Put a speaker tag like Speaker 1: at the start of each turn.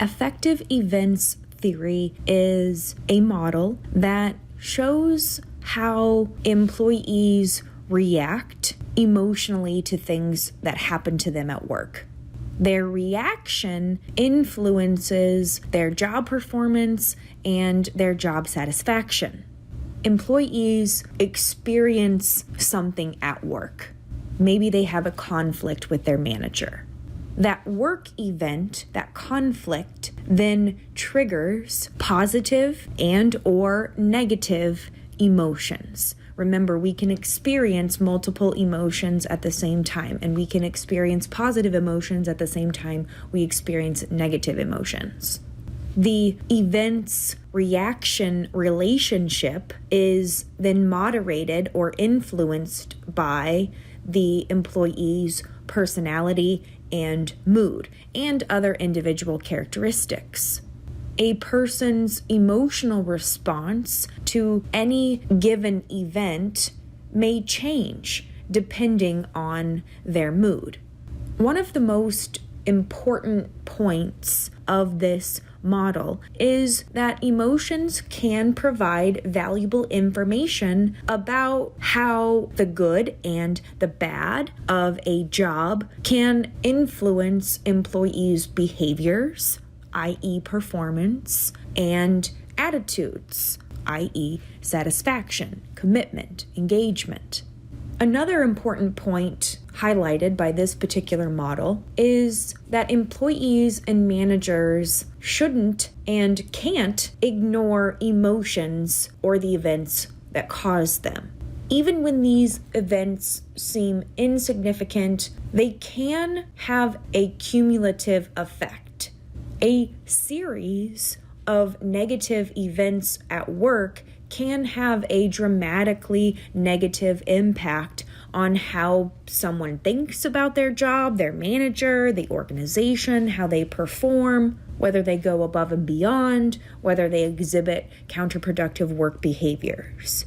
Speaker 1: Affective Events Theory is a model that shows how employees react emotionally to things that happen to them at work. Their reaction influences their job performance and their job satisfaction. Employees experience something at work. Maybe they have a conflict with their manager. That work event, that conflict, then triggers positive and or negative emotions. Remember, we can experience multiple emotions at the same time, and we can experience positive emotions at the same time we experience negative emotions. The events reaction relationship is then moderated or influenced by the employee's personality and mood and other individual characteristics. A person's emotional response to any given event may change depending on their mood. One of the most important points of this model is that emotions can provide valuable information about how the good and the bad of a job can influence employees' behaviors, i.e. performance, and attitudes, i.e. satisfaction, commitment, engagement. Another important point highlighted by this particular model is that employees and managers shouldn't and can't ignore emotions or the events that cause them. Even when these events seem insignificant, they can have a cumulative effect. A series of negative events at work can have a dramatically negative impact on how someone thinks about their job, their manager, the organization, how they perform, whether they go above and beyond, whether they exhibit counterproductive work behaviors.